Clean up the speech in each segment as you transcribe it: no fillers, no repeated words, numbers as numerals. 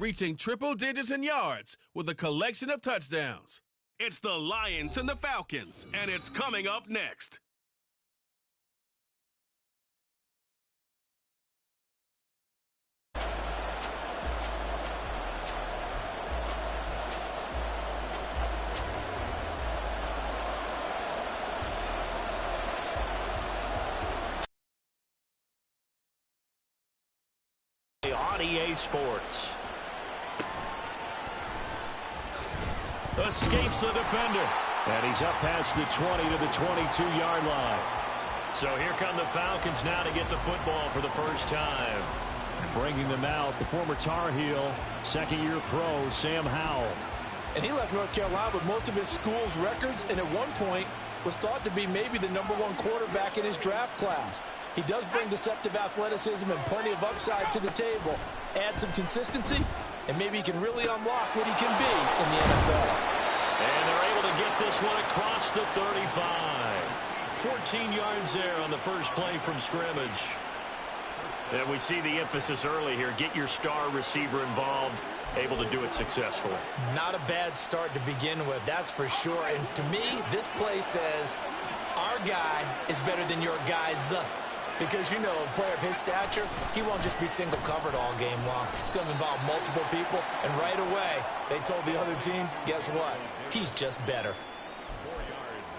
reaching triple digits in yards with a collection of touchdowns. It's the Lions and the Falcons, and it's coming up next. On EA Sports. Escapes the defender. And he's up past the 20 to the 22-yard line. So here come the Falcons now to get the football for the first time. Bringing them out, the former Tar Heel, second-year pro, Sam Howell. And he left North Carolina with most of his school's records, and at one point was thought to be maybe the #1 quarterback in his draft class. He does bring deceptive athleticism and plenty of upside to the table. Add some consistency, and maybe he can really unlock what he can be in the NFL. And they're able to get this one across the 35. 14 yards there on the first play from scrimmage. And we see the emphasis early here. Get your star receiver involved. Able to do it successfully. Not a bad start to begin with, that's for sure. And to me, this play says, our guy is better than your guy's. Because, you know, a player of his stature, he won't just be single covered all game long. It's going to involve multiple people. And right away, they told the other team, guess what? He's just better.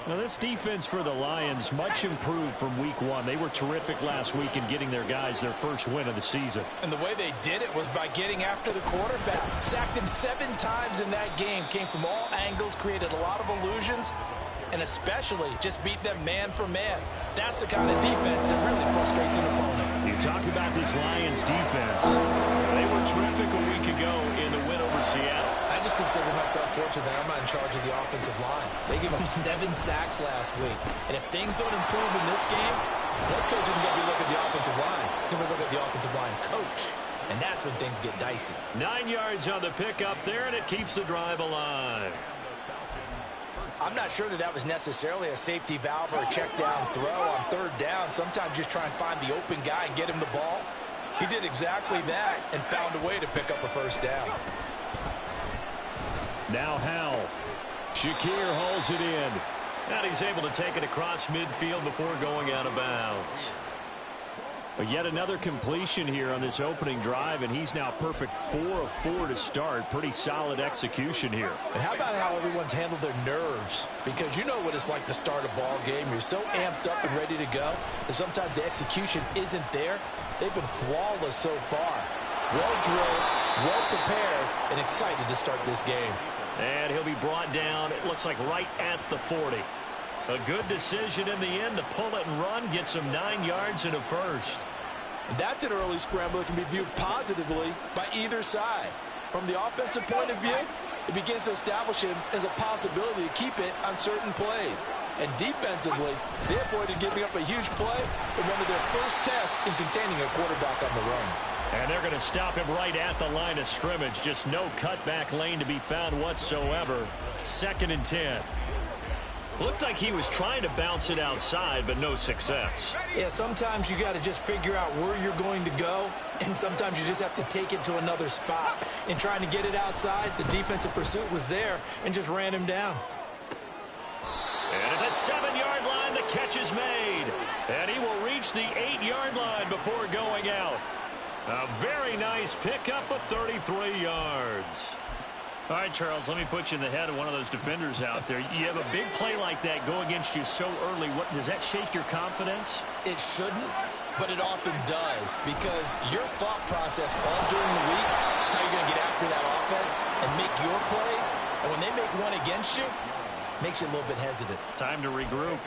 Now, this defense for the Lions, much improved from week 1. They were terrific last week in getting their guys their first win of the season. And the way they did it was by getting after the quarterback. Sacked him 7 times in that game. Came from all angles, created a lot of illusions, and especially just beat them man for man. That's the kind of defense that really frustrates an opponent. You talk about this Lions defense. They were terrific a week ago in the win over Seattle. I just consider myself fortunate that I'm not in charge of the offensive line. They gave up 7 sacks last week. And if things don't improve in this game, head coach isn't going to be looking at the offensive line. He's going to look at the offensive line coach. And that's when things get dicey. 9 yards on the pickup there, and it keeps the drive alive. I'm not sure that that was necessarily a safety valve or a check down throw on 3rd down. Sometimes just try and find the open guy and get him the ball. He did exactly that and found a way to pick up a first down. Now Howell. Shakir holds it in. And he's able to take it across midfield before going out of bounds. But yet another completion here on this opening drive, and he's now perfect 4 of 4 to start. Pretty solid execution here. And how about how everyone's handled their nerves? Because you know what it's like to start a ball game. You're so amped up and ready to go, and sometimes the execution isn't there. They've been flawless so far. Well drilled, well prepared, and excited to start this game. And he'll be brought down, it looks like right at the 40. A good decision in the end to pull it and run, gets him 9 yards and a first. And that's an early scramble that can be viewed positively by either side. From the offensive point of view, it begins to establish him as a possibility to keep it on certain plays. And defensively, they avoided giving up a huge play in one of their first tests in containing a quarterback on the run. And they're going to stop him right at the line of scrimmage. Just no cutback lane to be found whatsoever. 2nd and 10. Looked like he was trying to bounce it outside, but no success. Yeah, sometimes you got to just figure out where you're going to go, and sometimes you just have to take it to another spot. In trying to get it outside, the defensive pursuit was there and just ran him down. And at the 7-yard line, the catch is made. And he will reach the 8-yard line before going out. A very nice pickup of 33 yards. All right, Charles, let me put you in the head of one of those defenders out there. You have a big play like that go against you so early. What, does that shake your confidence? It shouldn't, but it often does, because your thought process all during the week is how you're going to get after that offense and make your plays. And when they make one against you, it makes you a little bit hesitant. Time to regroup.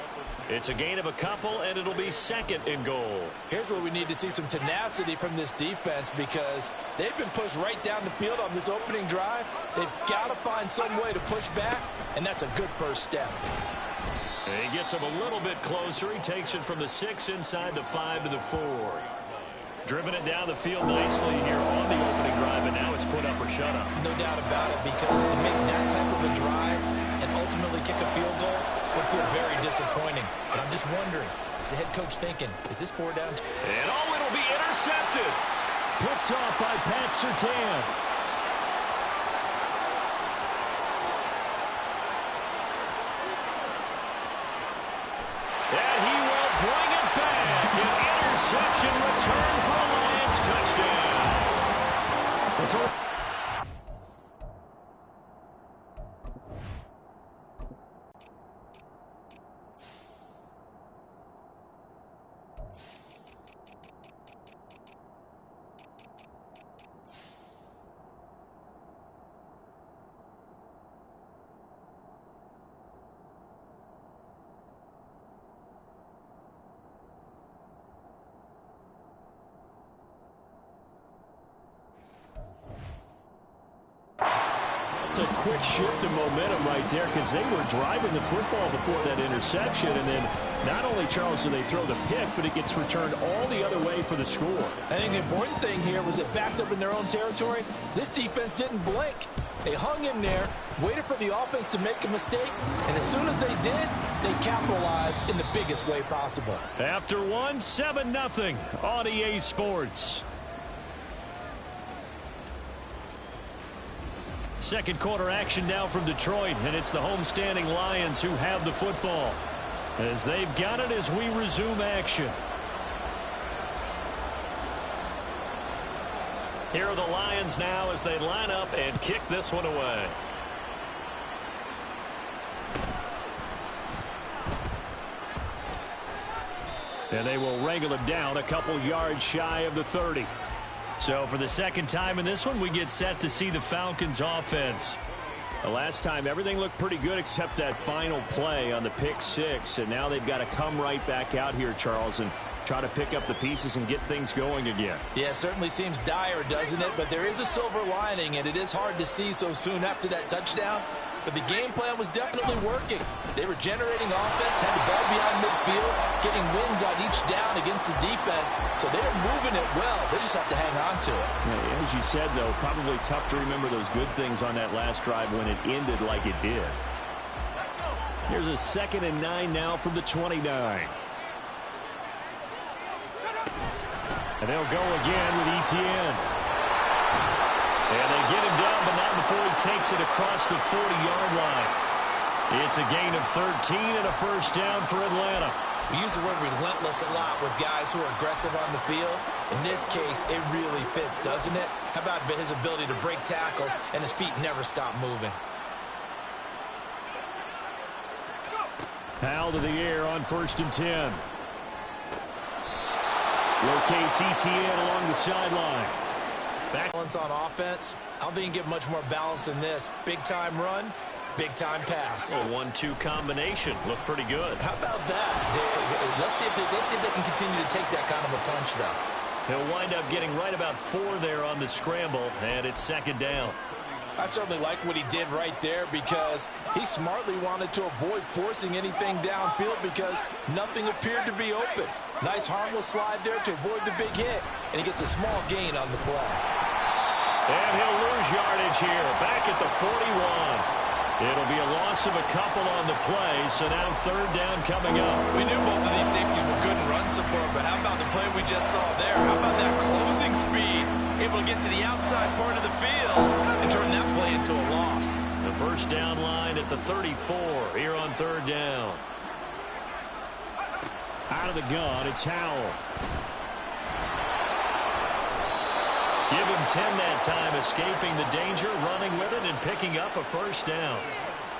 It's a gain of a couple, and it'll be 2nd and goal. Here's where we need to see some tenacity from this defense, because they've been pushed right down the field on this opening drive. They've got to find some way to push back, and that's a good first step. And he gets him a little bit closer. He takes it from the 6 inside the 5 to the 4. Driven it down the field nicely here on the opening drive, and now it's put up or shut up. No doubt about it, because to make that type of a drive and ultimately kick a field goal would feel very disappointing. But I'm just wondering, is the head coach thinking, is this 4 down? And it'll be intercepted. Picked off by Pat Surtain. It's a quick shift of momentum right there because they were driving the football before that interception. And then not only, Charles, do they throw the pick, but it gets returned all the other way for the score. I think the important thing here was it backed up in their own territory. This defense didn't blink. They hung in there, waited for the offense to make a mistake, and as soon as they did, they capitalized in the biggest way possible. After one, 7-0 on EA Sports. Second quarter action now from Detroit, and it's the homestanding Lions who have the football as they've got it as we resume action. Here are the Lions now as they line up and kick this one away. And they will wrangle it down a couple yards shy of the 30. So for the second time in this one, we get set to see the Falcons offense. The last time, everything looked pretty good except that final play on the pick six. And now they've got to come right back out here, Charles, and try to pick up the pieces and get things going again. Yeah, it certainly seems dire, doesn't it? But there is a silver lining, and it is hard to see so soon after that touchdown. But the game plan was definitely working. They were generating offense, had the ball beyond midfield, getting wins on each down against the defense. So they were moving it well. They just have to hang on to it. Yeah, as you said, though, probably tough to remember those good things on that last drive when it ended like it did. Here's a 2nd and 9 now from the 29. And they'll go again with Etienne. And they get him down, but not before he takes it across the 40-yard line. It's a gain of 13 and a first down for Atlanta. We use the word relentless a lot with guys who are aggressive on the field. In this case, it really fits, doesn't it? How about his ability to break tackles and his feet never stop moving? Powell to the air on 1st and 10. Locates Etienne along the sideline. Balance on offense. I don't think you can get much more balance than this. Big-time run, big-time pass. A 1-2 combination. Looked pretty good. How about that? Let's see if they can continue to take that kind of a punch, though. He'll wind up getting right about 4 there on the scramble, and it's 2nd down. I certainly like what he did right there because he smartly wanted to avoid forcing anything downfield because nothing appeared to be open. Nice harmless slide there to avoid the big hit, and he gets a small gain on the play. And he'll lose yardage here, back at the 41. It'll be a loss of a couple on the play, so now 3rd down coming up. We knew both of these safeties were good in run support, but how about the play we just saw there? How about that closing speed, able to get to the outside part of the field and turn that play into a loss? The first down line at the 34 here on 3rd down. Out of the gun, it's Howell. Give him 10 that time, escaping the danger, running with it, and picking up a first down.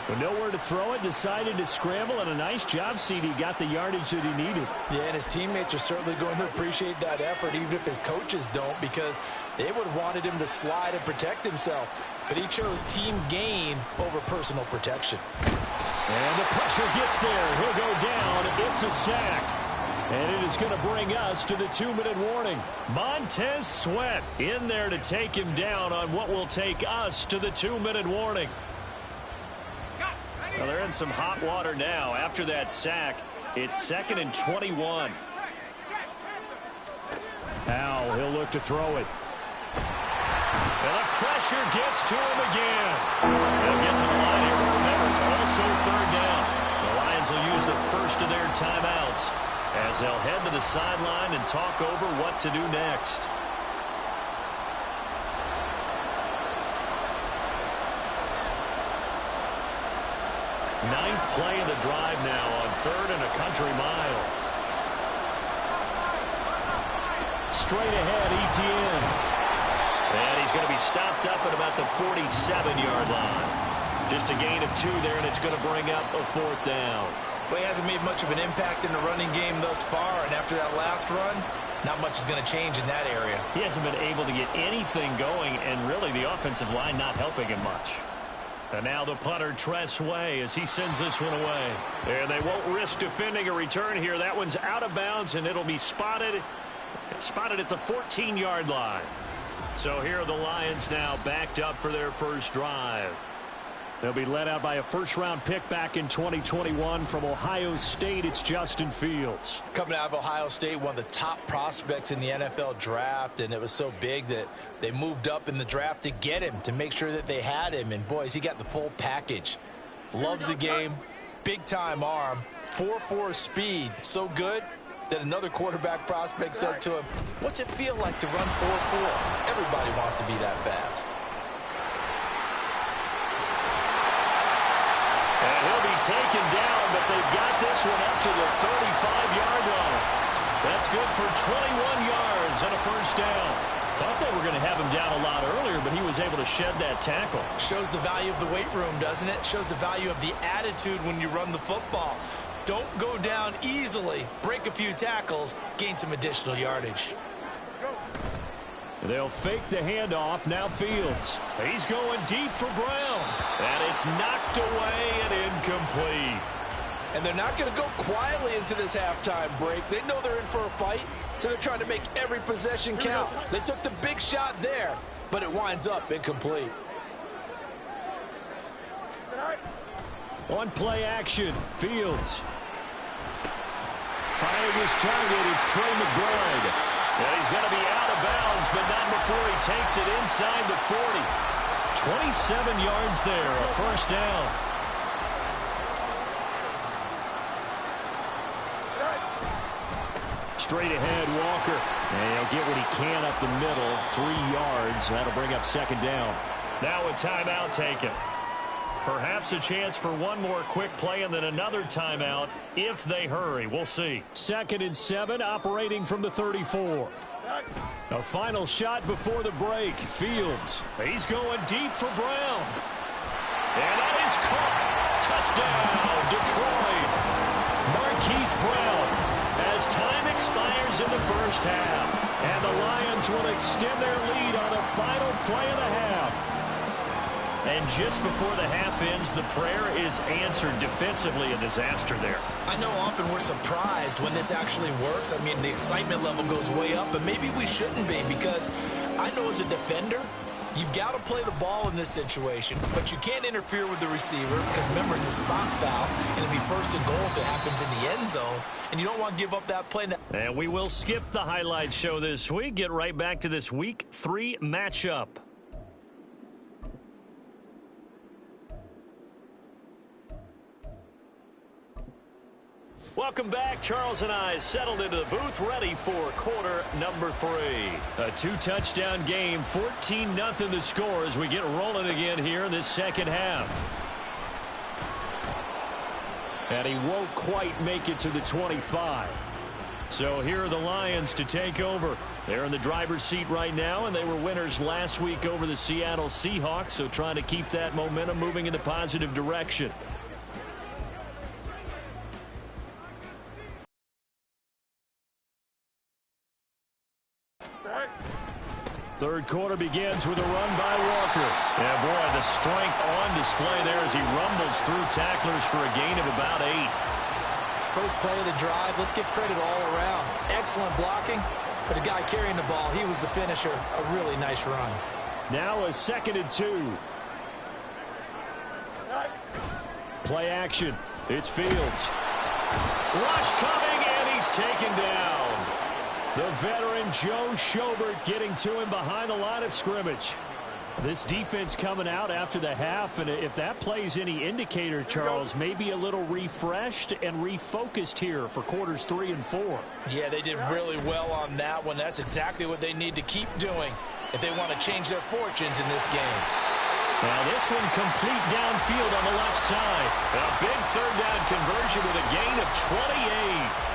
With nowhere to throw it, decided to scramble, and a nice job, CD. Got the yardage that he needed. Yeah, and his teammates are certainly going to appreciate that effort, even if his coaches don't, because they would have wanted him to slide and protect himself. But he chose team gain over personal protection. And the pressure gets there. He'll go down. It's a sack. And it is going to bring us to the 2-minute warning. Montez Sweat in there to take him down on what will take us to the 2-minute warning. Well, they're in some hot water now. After that sack, it's 2nd and 21. Now he'll look to throw it. And the pressure gets to him again. They'll get to the line here, but remember, it's also 3rd down. The Lions will use the first of their timeouts as they'll head to the sideline and talk over what to do next. Ninth play of the drive now on 3rd and a country mile. Straight ahead, Etienne. And he's going to be stopped up at about the 47-yard line. Just a gain of 2 there, and it's going to bring up a 4th down. Well, he hasn't made much of an impact in the running game thus far, and after that last run, not much is going to change in that area. He hasn't been able to get anything going, and really the offensive line not helping him much. And now the punter, Tress Way, as he sends this one away. And they won't risk defending a return here. That one's out of bounds, and it'll be spotted at the 14-yard line. So here are the Lions now backed up for their first drive. They'll be led out by a first-round pick back in 2021 from Ohio State. It's Justin Fields. Coming out of Ohio State, one of the top prospects in the NFL draft, and it was so big that they moved up in the draft to get him, to make sure that they had him. And, boys, he got the full package. Loves the game, big-time arm, 4.4 speed, so good that another quarterback prospect said to him, "What's it feel like to run 4.4? Everybody wants to be that fast." And he'll be taken down, but they've got this one up to the 35-yard line. That's good for 21 yards and a first down. Thought they were going to have him down a lot earlier, but he was able to shed that tackle. Shows the value of the weight room, doesn't it? Shows the value of the attitude when you run the football. Don't go down easily. Break a few tackles, gain some additional yardage. They'll fake the handoff. Now Fields. He's going deep for Brown. And it's knocked away and incomplete. And they're not going to go quietly into this halftime break. They know they're in for a fight, so they're trying to make every possession count. They took the big shot there, but it winds up incomplete. On play action, Fields. Finding his target, it's Trey McBride. And he's going to be out of bounds, but not before he takes it inside the 40. 27 yards there, a first down. Straight ahead, Walker. And he'll get what he can up the middle, 3 yards. That'll bring up second down. Now a timeout taken. Perhaps a chance for one more quick play and then another timeout if they hurry. We'll see. 2nd and 7, operating from the 34. A final shot before the break. Fields. He's going deep for Brown. And that is caught. Touchdown, Detroit. Marquise Brown. As time expires in the first half. And the Lions will extend their lead on a final play of the half. And just before the half ends, the prayer is answered. Defensively, a disaster there. I know often we're surprised when this actually works. I mean, the excitement level goes way up, but maybe we shouldn't be, because I know as a defender, you've got to play the ball in this situation, but you can't interfere with the receiver because, remember, it's a spot foul, and it'll be 1st and goal if it happens in the end zone, and you don't want to give up that play. And we will skip the highlight show this week. Get right back to this Week 3 matchup. Welcome back. Charles and I settled into the booth, ready for quarter number 3. A 2-touchdown game, 14-0 the score as we get rolling again here in this second half. And he won't quite make it to the 25. So here are the Lions to take over. They're in the driver's seat right now, and they were winners last week over the Seattle Seahawks, so trying to keep that momentum moving in the positive direction. Third quarter begins with a run by Walker. Yeah, boy, the strength on display there as he rumbles through tacklers for a gain of about 8. First play of the drive, let's give credit all around. Excellent blocking, but the guy carrying the ball, he was the finisher. A really nice run. Now a 2nd and 2. Play action. It's Fields. Rush coming, and he's taken down. The veteran Joe Schobert getting to him behind the line of scrimmage. This defense coming out after the half, and if that plays any indicator, Charles, maybe a little refreshed and refocused here for quarters 3 and 4. Yeah, they did really well on that one. That's exactly what they need to keep doing if they want to change their fortunes in this game. Now this one complete downfield on the left side. A big 3rd down conversion with a gain of 28.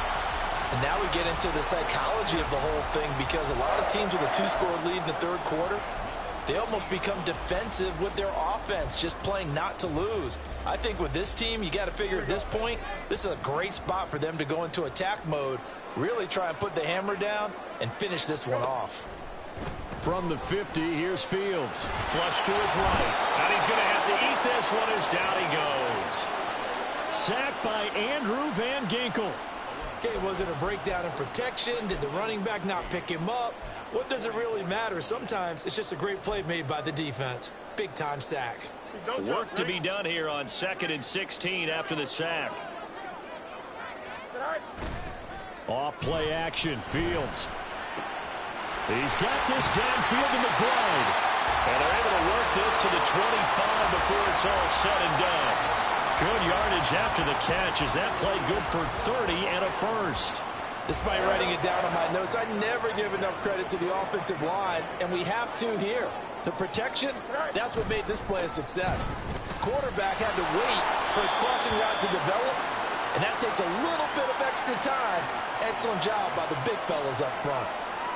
And now we get into the psychology of the whole thing, because a lot of teams with a two-score lead in the third quarter, they almost become defensive with their offense, just playing not to lose. I think with this team, you got to figure at this point, this is a great spot for them to go into attack mode, really try and put the hammer down and finish this one off. From the 50, here's Fields. Flush to his right. And he's going to have to eat this one as down he goes. Sacked by Andrew Van Ginkel. Okay, was it a breakdown in protection? Did the running back not pick him up? What does it really matter? Sometimes it's just a great play made by the defense. Big-time sack. Work to be done here on 2nd and 16 after the sack. Off play action, Fields. He's got this downfield to McBride. And they're able to work this to the 25 before it's all said and done. Good yardage after the catch as that play good for 30 and a first. Despite writing it down on my notes, I never give enough credit to the offensive line, and we have to here. The protection, that's what made this play a success. Quarterback had to wait for his crossing route to develop, and that takes a little bit of extra time. Excellent job by the big fellas up front.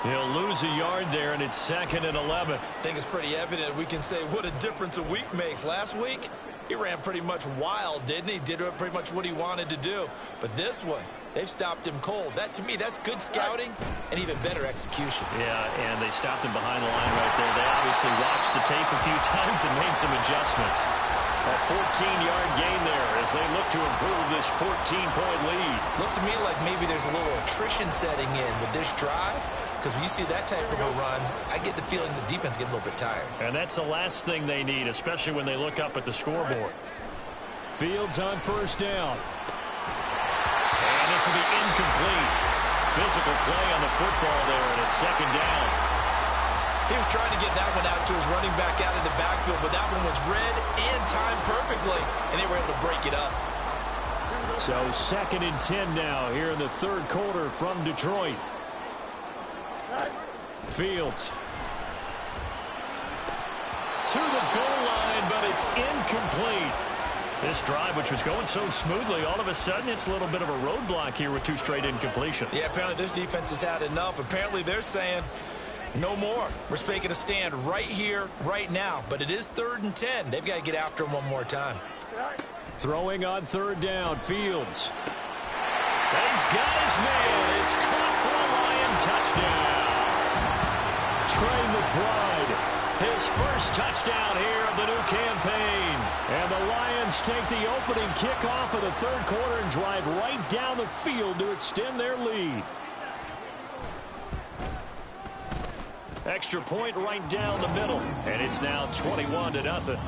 He'll lose a yard there, and it's 2nd and 11. I think it's pretty evident we can say what a difference a week makes. Last week, he ran pretty much wild, didn't he? Did pretty much what he wanted to do. But this one, they've stopped him cold. That, to me, that's good scouting and even better execution. Yeah, and they stopped him behind the line right there. They obviously watched the tape a few times and made some adjustments. A 14-yard gain there as they look to improve this 14-point lead. Looks to me like maybe there's a little attrition setting in with this drive. Because when you see that type of a run, I get the feeling the defense gets a little bit tired. And that's the last thing they need, especially when they look up at the scoreboard. Fields on first down. And this will be incomplete. Physical play on the football there, and it's 2nd down. He was trying to get that one out to his running back out in the backfield, but that one was read and timed perfectly, and they were able to break it up. So 2nd and 10 now here in the third quarter from Detroit. Fields to the goal line, but it's incomplete. This drive, which was going so smoothly, all of a sudden it's a little bit of a roadblock here with 2 straight incompletions. Yeah, apparently this defense has had enough. Apparently they're saying no more. We're making a stand right here, right now. But it is 3rd and 10. They've got to get after him one more time. Throwing on 3rd down, Fields. He's got his man. It's caught for a Lion touchdown. Trey McBride, his first touchdown here of the new campaign. And the Lions take the opening kickoff of the third quarter and drive right down the field to extend their lead. Extra point right down the middle. And it's now 21-0.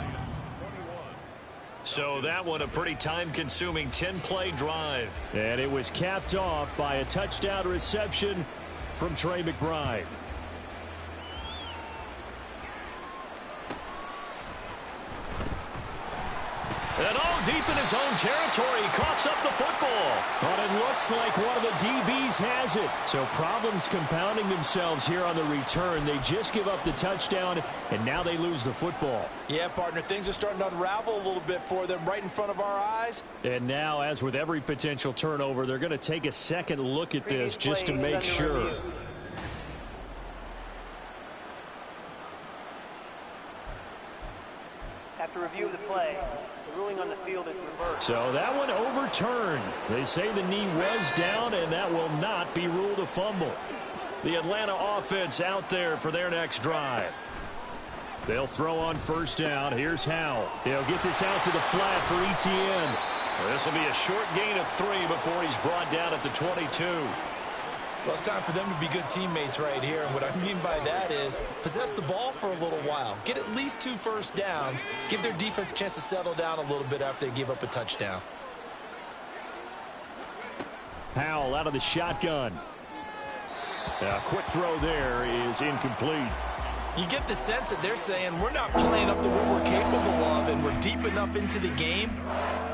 So that one a pretty time-consuming 10-play drive. And it was capped off by a touchdown reception from Trey McBride. And all deep in his own territory, he coughs up the football. But it looks like one of the DBs has it. So problems compounding themselves here on the return. They just give up the touchdown, and now they lose the football. Yeah, partner, things are starting to unravel a little bit for them right in front of our eyes. And now, as with every potential turnover, they're going to take a second look at this just to make sure. After review of the play, the ruling on the field is reversed. So that one overturned. They say the knee was down, and that will not be ruled a fumble. The Atlanta offense out there for their next drive. They'll throw on first down. Here's Howell. He'll get this out to the flat for Etienne. This will be a short gain of 3 before he's brought down at the 22. Well, it's time for them to be good teammates right here. And what I mean by that is possess the ball for a little while. Get at least 2 first downs. Give their defense a chance to settle down a little bit after they give up a touchdown. Howell out of the shotgun. A quick throw there is incomplete. You get the sense that they're saying we're not playing up to what we're capable of, and we're deep enough into the game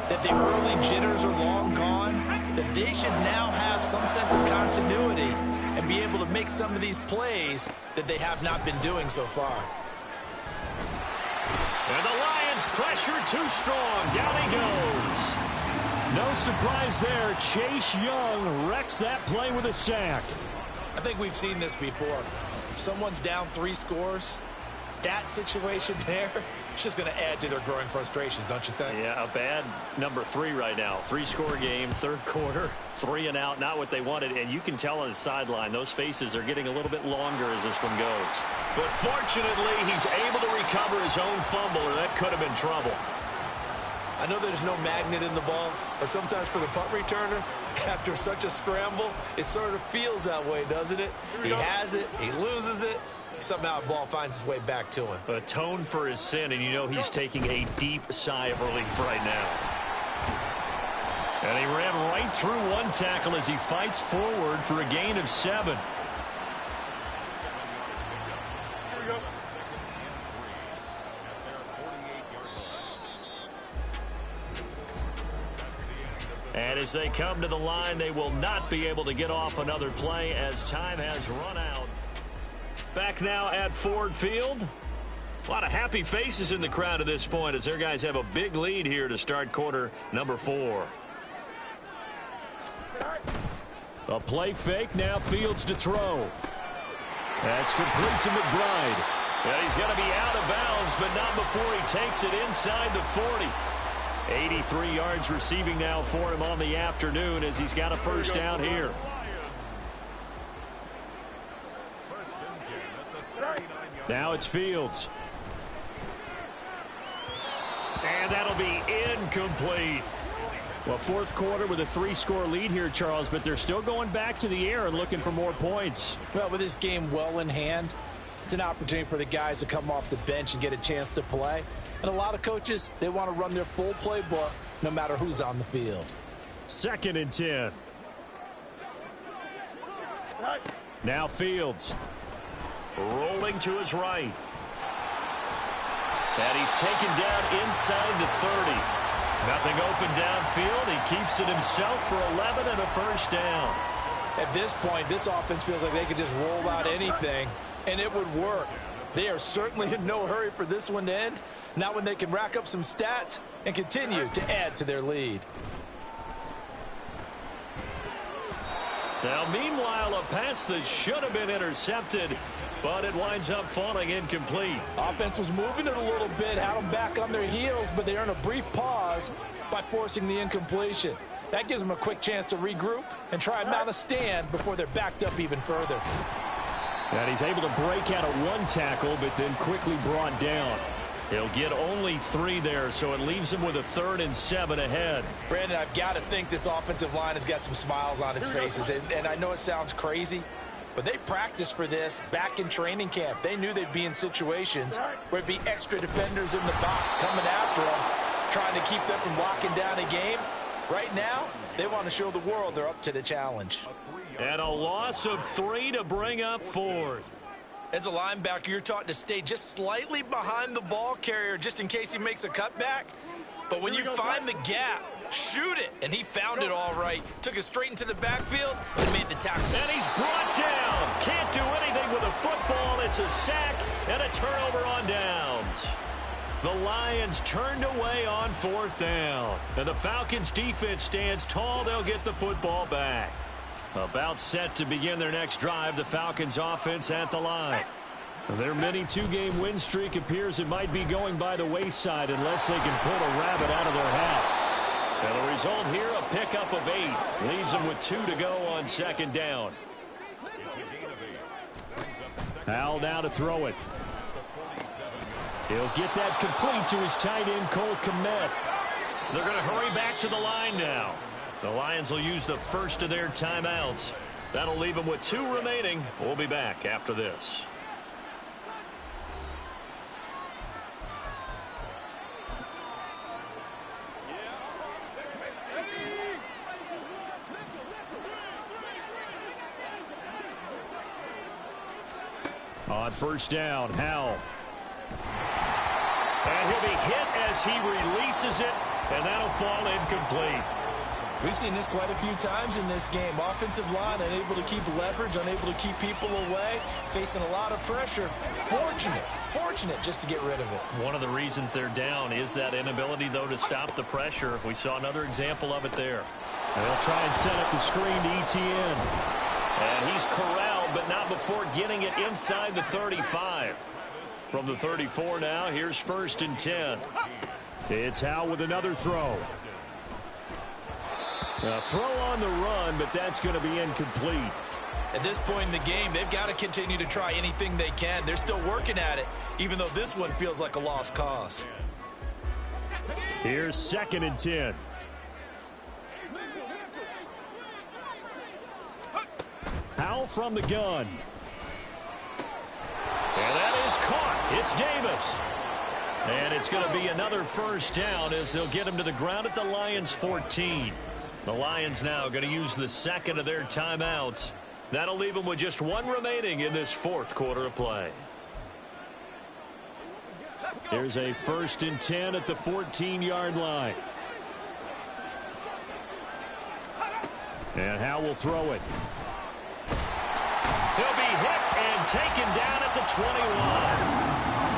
that the early jitters are long gone, that they should now have some sense of continuity and be able to make some of these plays that they have not been doing so far. And the Lions pressure too strong. Down he goes. No surprise there. Chase Young wrecks that play with a sack. I think we've seen this before. If someone's down 3 scores, that situation there, it's just going to add to their growing frustrations, don't you think? Yeah, a bad number 3 right now. 3-score game, third quarter, 3 and out, not what they wanted. And you can tell on the sideline, those faces are getting a little bit longer as this one goes. But fortunately, he's able to recover his own fumble, or that could have been trouble. I know there's no magnet in the ball, but sometimes for the punt returner, after such a scramble, it sort of feels that way, doesn't it? He has it, he loses it, somehow the ball finds its way back to him. Atone for his sin, and you know he's taking a deep sigh of relief right now. And he ran right through one tackle as he fights forward for a gain of 7. And as they come to the line, they will not be able to get off another play as time has run out. Back now at Ford Field. A lot of happy faces in the crowd at this point as their guys have a big lead here to start quarter number 4. A play fake, now Fields to throw. That's complete to McBride. And he's going to be out of bounds, but not before he takes it inside the 40. 83 yards receiving now for him on the afternoon as he's got a first down here. Now it's Fields. And that'll be incomplete. Well, fourth quarter with a 3-score lead here, Charles, but they're still going back to the air and looking for more points. Well, with this game well in hand, it's an opportunity for the guys to come off the bench and get a chance to play. And a lot of coaches, they want to run their full playbook no matter who's on the field. 2nd and 10. Now Fields. Rolling to his right. And he's taken down inside the 30. Nothing open downfield. He keeps it himself for 11 and a first down. At this point, this offense feels like they could just roll out anything, and it would work. They are certainly in no hurry for this one to end. Not when they can rack up some stats and continue to add to their lead. Now, meanwhile, a pass that should have been intercepted, but it winds up falling incomplete. Offense was moving it a little bit, had them back on their heels, but they earn a brief pause by forcing the incompletion. That gives them a quick chance to regroup and try and mount a stand before they're backed up even further. And he's able to break out of one tackle, but then quickly brought down. He'll get only 3 there, so it leaves him with a 3rd and 7 ahead. Brandon, I've got to think this offensive line has got some smiles on its faces. And I know it sounds crazy, but they practiced for this back in training camp. They knew they'd be in situations where it'd be extra defenders in the box coming after them, trying to keep them from locking down a game. Right now, they want to show the world they're up to the challenge. And a loss of 3 to bring up 4th. As a linebacker, you're taught to stay just slightly behind the ball carrier just in case he makes a cutback. But when you find the gap, shoot it. And he found it all right. Took it straight into the backfield and made the tackle. And he's brought down. Can't do anything with a football. It's a sack and a turnover on downs. The Lions turned away on 4th down. And the Falcons defense stands tall. They'll get the football back. About set to begin their next drive, the Falcons offense at the line. Their mini 2-game win streak appears it might be going by the wayside unless they can pull a rabbit out of their hat. And the result here, a pickup of 8. Leaves them with 2 to go on 2nd down. Howell now to throw it. He'll get that complete to his tight end, Cole Kmet. They're going to hurry back to the line now. The Lions will use the first of their timeouts. That'll leave them with 2 remaining. We'll be back after this. On first down, Howell. And he'll be hit as he releases it, and that'll fall incomplete. We've seen this quite a few times in this game. Offensive line unable to keep leverage, unable to keep people away, facing a lot of pressure. Fortunate just to get rid of it. One of the reasons they're down is that inability, though, to stop the pressure. We saw another example of it there. They'll try and set up the screen to ETN. And he's corralled, but not before getting it inside the 35. From the 34 now, here's 1st and 10. It's Howe with another throw. A throw on the run, but that's going to be incomplete. At this point in the game, they've got to continue to try anything they can. They're still working at it, even though this one feels like a lost cause. Here's 2nd and 10. Howe from the gun. And that is caught. It's Davis. And it's going to be another 1st down as they'll get him to the ground at the Lions' 14. The Lions now going to use the 2nd of their timeouts. That'll leave them with just 1 remaining in this 4th quarter of play. There's a 1st and 10 at the 14-yard line. And Howe will throw it. He'll be hit and taken down at the 21.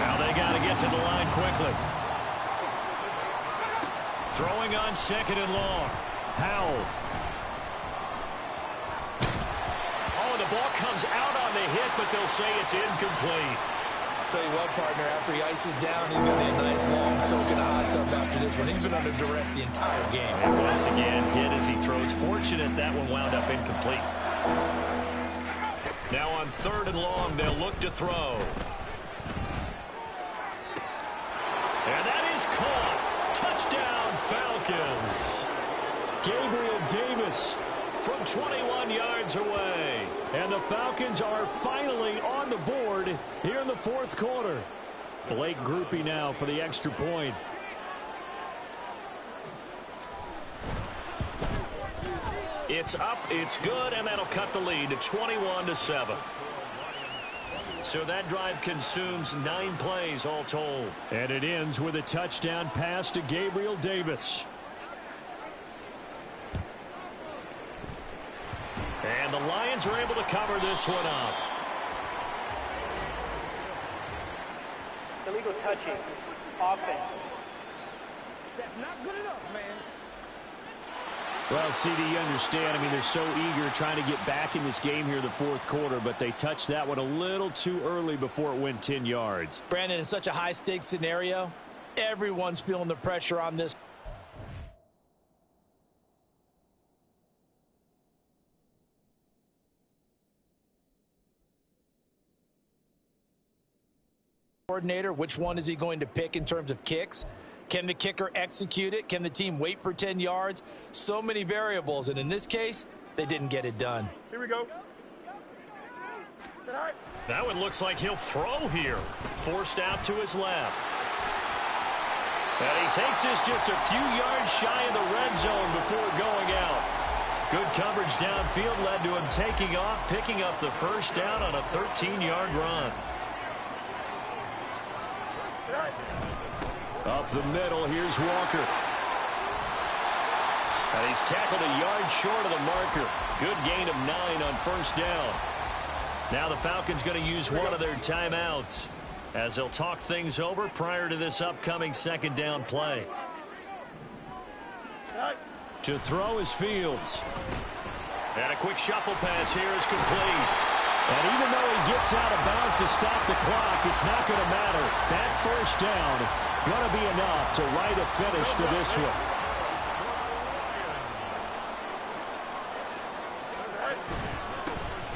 Now they got to get to the line quickly. Throwing on 2nd and long. Howell. Oh, the ball comes out on the hit, but they'll say it's incomplete. Tell you what, partner, after he ices down, he's going to be a nice long soak in a hot tub after this one. He's been under duress the entire game. And once again, hit as he throws. Fortunate that one wound up incomplete. Now on 3rd and long, they'll look to throw. And that is caught. Touchdown, Falcons. Gabriel Davis from 21 yards away. And the Falcons are finally on the board here in the 4th quarter. Blake Grupe now for the extra point. It's up, it's good, and that'll cut the lead to 21-7. So that drive consumes 9 plays all told. And it ends with a touchdown pass to Gabriel Davis. And the Lions are able to cover this one up. Illegal touching. Offense. That's not good enough, man. Well, CD, you understand. I mean, they're so eager trying to get back in this game here in the 4th quarter, but they touched that one a little too early before it went 10 yards. Brandon, in such a high-stakes scenario, everyone's feeling the pressure on this. Coordinator, which one is he going to pick in terms of kicks? Can the kicker execute it? Can the team wait for 10 yards? So many variables, and in this case, they didn't get it done. Here we go. That one looks like he'll throw here. Forced out to his left. And he takes this just a few yards shy of the red zone before going out. Good coverage downfield led to him taking off, picking up the 1st down on a 13-yard run. Up the middle, here's Walker. And he's tackled a yard short of the marker. Good gain of 9 on 1st down. Now the Falcons going to use one of their timeouts as they'll talk things over prior to this upcoming 2nd down play. To throw is Fields. And a quick shuffle pass here is complete. And even though he gets out of bounds to stop the clock, it's not going to matter. That 1st down going to be enough to write a finish to this one.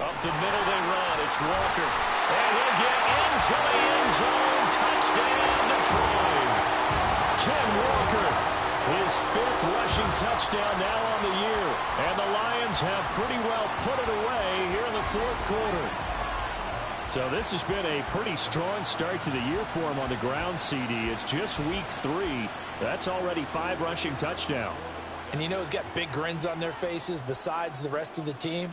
Up the middle they run. It's Walker. And he'll get into the end zone. Touchdown, Detroit. Ken Walker, his 5th rushing touchdown now on the year. And the Lions have pretty well put it away here in the 4th quarter. So this has been a pretty strong start to the year for him on the ground, CD. It's just week 3. That's already 5 rushing touchdowns. And you know he's got big grins on their faces besides the rest of the team.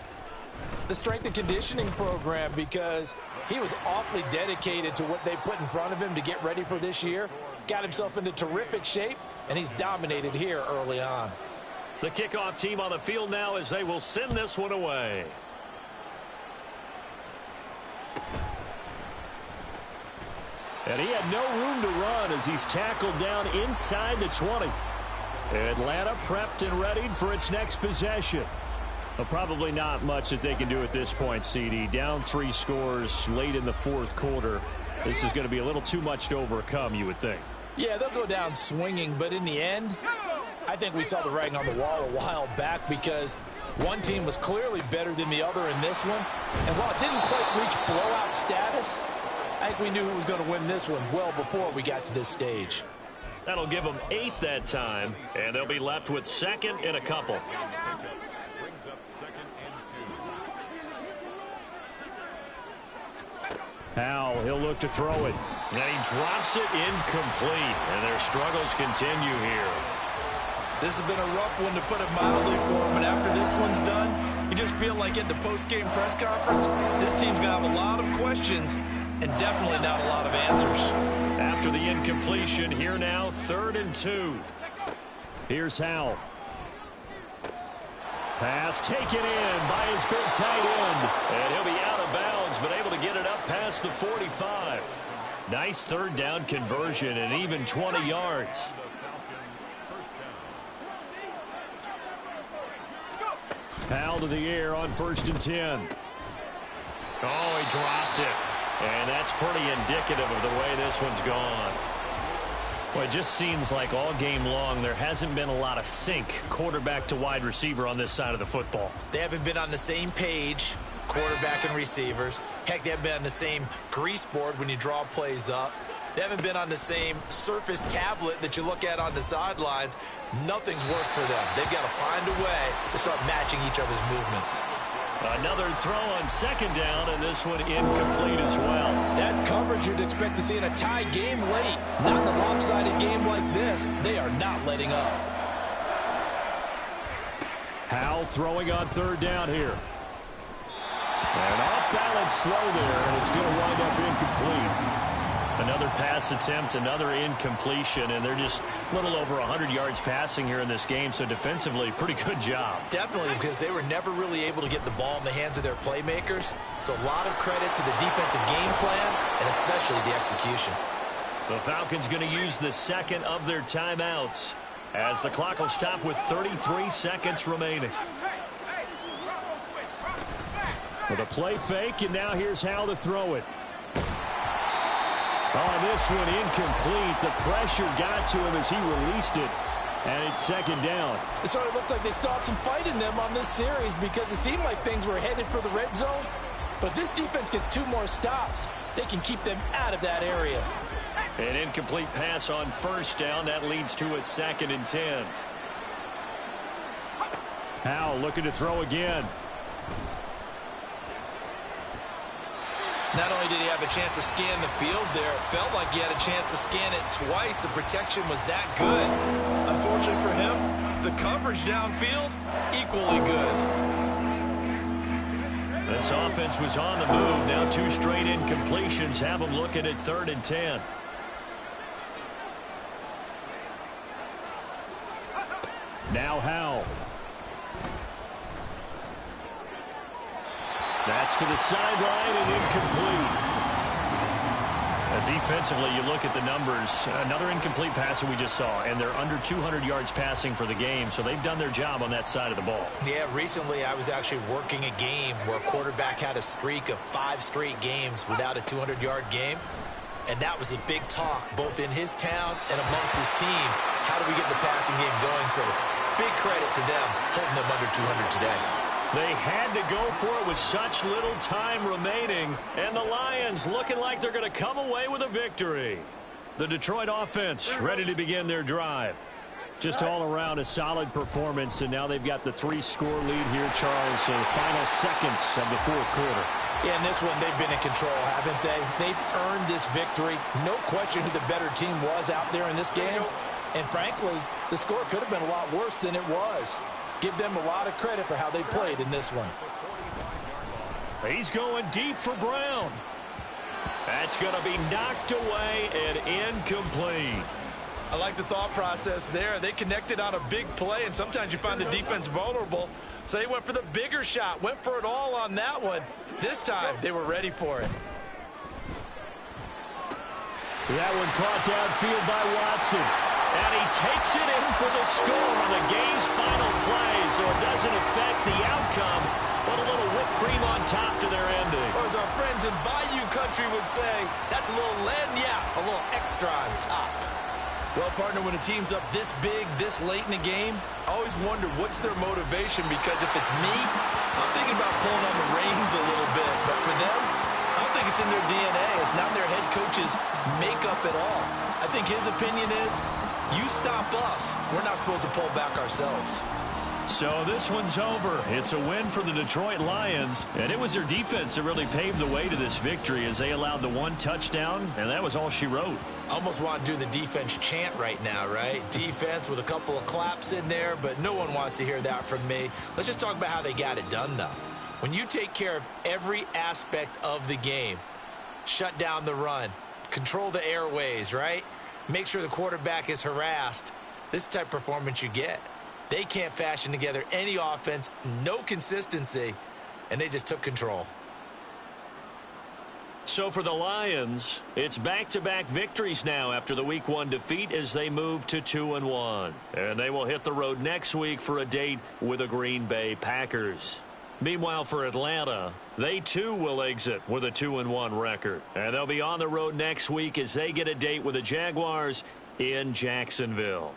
The strength and conditioning program, because he was awfully dedicated to what they put in front of him to get ready for this year. Got himself into terrific shape, and he's dominated here early on. The kickoff team on the field now as they will send this one away. And he had no room to run as he's tackled down inside the 20. Atlanta prepped and readied for its next possession. Well, probably not much that they can do at this point, CD. Down 3 scores late in the fourth quarter. This is going to be a little too much to overcome, you would think. Yeah, they'll go down swinging, but in the end, I think we saw the writing on the wall a while back because one team was clearly better than the other in this one. And while it didn't quite reach blowout status, I think we knew who was going to win this one well before we got to this stage. That'll give them 8 that time, and they'll be left with second and a couple. Howell, he'll look to throw it. And he drops it incomplete, and their struggles continue here. This has been a rough one, to put it mildly, for him. And after this one's done, you just feel like at the post-game press conference, this team's going to have a lot of questions and definitely not a lot of answers. After the incompletion, here now, 3rd and 2. Here's Howell. Pass taken in by his big tight end. And he'll be out of bounds, but able to get it up past the 45. Nice 3rd down conversion and even 20 yards. Howell to the air on 1st and 10. Oh, he dropped it. And that's pretty indicative of the way this one's gone. Well, it just seems like all game long there hasn't been a lot of sync quarterback to wide receiver on this side of the football. They haven't been on the same page, quarterback and receivers. Heck, they haven't been on the same grease board when you draw plays up. They haven't been on the same Surface tablet that you look at on the sidelines. Nothing's worked for them. They've got to find a way to start matching each other's movements. Another throw on 2nd down, and this one incomplete as well. That's coverage you'd expect to see in a tie game late. Not in a lopsided game like this. They are not letting up. Howell throwing on 3rd down here. And off-balance throw there, and it's going to wind up incomplete. Another pass attempt, another incompletion, and they're just a little over 100 yards passing here in this game, so defensively, pretty good job. Definitely, because they were never really able to get the ball in the hands of their playmakers, so a lot of credit to the defensive game plan, and especially the execution. The Falcons going to use the 2nd of their timeouts, as the clock will stop with 33 seconds remaining. With a play fake, and now here's Howell to throw it. Oh, this one incomplete. The pressure got to him as he released it. And it's 2nd down. It sort of looks like they still have some fight in them on this series because it seemed like things were headed for the red zone. But this defense gets 2 more stops. They can keep them out of that area. An incomplete pass on 1st down. That leads to a 2nd and 10. Howell looking to throw again. Not only did he have a chance to scan the field there, it felt like he had a chance to scan it twice. The protection was that good. Unfortunately for him, the coverage downfield, equally good. This offense was on the move. Now 2 straight incompletions have them looking at 3rd and 10. Now Howell. That's to the sideline and incomplete. Defensively, you look at the numbers. Another incomplete pass that we just saw, and they're under 200 yards passing for the game, so they've done their job on that side of the ball. Yeah, recently I was actually working a game where a quarterback had a streak of 5 straight games without a 200-yard game, and that was a big talk both in his town and amongst his team. How do we get the passing game going? So big credit to them holding them under 200 today. They had to go for it with such little time remaining, and the Lions looking like they're going to come away with a victory. The Detroit offense ready to begin their drive. Just all around a solid performance, and now they've got the 3-score lead here, Charles, in the final seconds of the fourth quarter. Yeah, in this one, they've been in control, haven't they? They've earned this victory. No question who the better team was out there in this game. And frankly, the score could have been a lot worse than it was. Give them a lot of credit for how they played in this one. He's going deep for Brown. That's going to be knocked away and incomplete. I like the thought process there. They connected on a big play, and sometimes you find the defense vulnerable. So they went for the bigger shot, went for it all on that one. This time, they were ready for it. That one caught downfield by Watson. And he takes it in for the score on the game's final play, so it doesn't affect the outcome, but a little whipped cream on top to their ending. Or as our friends in Bayou Country would say, that's a little a little extra on top. Well, partner, when a team's up this big, this late in the game, I always wonder what's their motivation, because if it's me, I'm thinking about pulling on the reins a little bit. But for them, I don't think it's in their DNA. It's not their head coach's makeup at all. I think his opinion is, you stop us, we're not supposed to pull back ourselves. So this one's over. It's a win for the Detroit Lions, and it was their defense that really paved the way to this victory as they allowed the one touchdown, and that was all she wrote. Almost want to do the defense chant right now, right? Defense with a couple of claps in there, but no one wants to hear that from me. Let's just talk about how they got it done, though. When you take care of every aspect of the game, shut down the run, control the airways, right? Make sure the quarterback is harassed. This is the type of performance you get. They can't fashion together any offense, no consistency, and they just took control. So for the Lions, it's back-to-back victories now after the Week 1 defeat as they move to 2-1. And they will hit the road next week for a date with the Green Bay Packers. Meanwhile, for Atlanta, they too will exit with a 2-1 record. And they'll be on the road next week as they get a date with the Jaguars in Jacksonville.